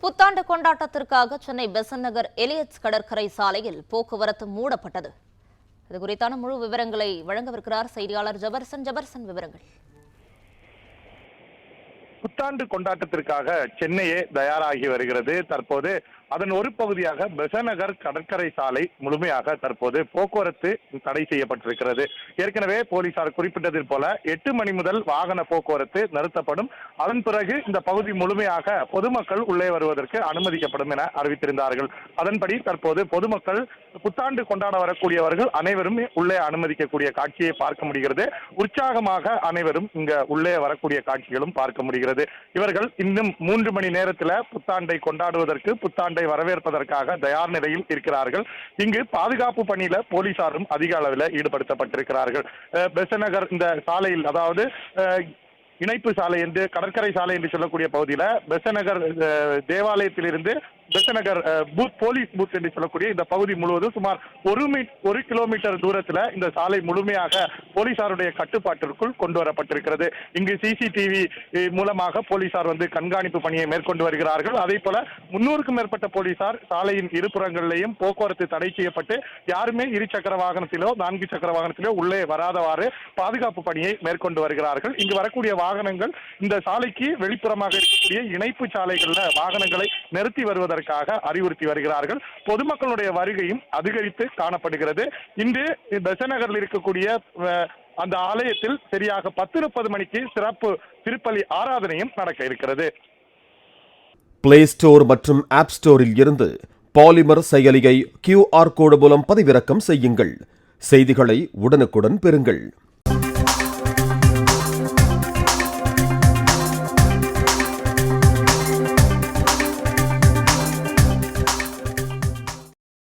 புத்தாண்டு கொண்டாட்டத்திற்காக சென்னை பெசன்ட் நகர் எலியட்ஸ் கடற்கரை சாலையில் போக்குவரத்து மூடப்பட்டது. இது குறித்தான முழு விவரங்களை வழங்கவிருக்கிறார் செய்தியாளர் ஜபர்சன். விவரங்கள். புத்தாண்டு கொண்டாட்டத்திற்காக சென்னையே தயாராகி வருகிறது. தற்போது அதன் ஒரு பகுதியாக பெசன்ட் நகர் கடற்கரை சாலை முழுமையாக தற்போது போக்குவரத்து தடை செய்யப்பட்டிருக்கிறது. ஏற்கனவே போலீசார் குறிப்பிட்டது போல 8 மணி முதல் வாகன போக்குவரத்து நிறுத்தப்படும். அதன் பிறகு இந்த பகுதி முழுமையாக பொதுமக்கள் உள்ளே வருவதற்கு அனுமதிக்கப்படும் என அறிவித்திருந்தார்கள். அதன்படி தற்போது பொதுமக்கள் புத்தாண்டு கொண்டாட வரக்கூடியவர்கள் அனைவரும் உள்ளே அனுமதிக்கக்கூடிய காட்சியை பார்க்க முடிகிறது. உற்சாகமாக அனைவரும் இங்க உள்ளே வரக்கூடிய காட்சிகளும் பார்க்க முடிகிறது. இவர்கள் இன்னும் 3 மணி நேரத்தில் புத்தாண்டை கொண்டாடுவதற்கு புத்தாண்டை வரவேற்பதற்காக தயார் நிலையில் இருக்கிறார்கள். இங்கு பாதுகாப்பு பணியில போலீசாரும் அதிக அளவில் ஈடுபடுத்தப்பட்டிருக்கிறார்கள். பெசன்ட் நகர் இந்த சாலையில், அதாவது இணைப்பு சாலை என்று கடற்கரை சாலை என்று சொல்லக்கூடிய பகுதியில பெசன்ட் நகர் தேவாலயத்திலிருந்து பெசன்ட் நகர் போலீஸ் பூத் என்று சொல்லக்கூடிய இந்த பகுதி முழுவதும் சுமார் 1 கிலோமீட்டர் தூரத்துல இந்த சாலை முழுமையாக போலீசாருடைய கட்டுப்பாட்டிற்குள் கொண்டு வரப்பட்டிருக்கிறது. இங்கு சிசிடிவி மூலமாக போலீசார் கண்காணிப்பு பணியை மேற்கொண்டு வருகிறார்கள். அதே போல 300க்கும் மேற்பட்ட போலீசார் சாலையின் இருபுறங்களிலேயும் போக்குவரத்து தடை செய்யப்பட்டு யாருமே 2 சக்கர வாகனத்திலோ 4 சக்கர வாகனத்திலோ உள்ளே வராதவாறு பாதுகாப்பு பணியை மேற்கொண்டு வருகிறார்கள். இங்கு வரக்கூடிய வாகனங்கள் இந்த சாலைக்கு வெளிப்புறமாக இருக்கக்கூடிய இணைப்பு சாலைகள்ல வாகனங்களை நிறுத்தி வருவதற்காக அறிவுறுத்தி வருகிறார்கள். பொதுமக்களுடைய வருகையும் அதிகரித்து காணப்படுகிறது. இன்று பெசன்ட் நகரில் இருக்கக்கூடிய அந்த ஆலயத்தில் சரியாக 10:30 மணிக்கு சிறப்பு திருப்பலி ஆராதனையும் நடக்க இருக்கிறது. பிளே ஸ்டோர் மற்றும் ஆப் ஸ்டோரில் இருந்து பாலிமர் செயலியை QR கோடு மூலம் பதிவிறக்கம் செய்யுங்கள். செய்திகளை உடனுக்குடன் பெறுங்கள்.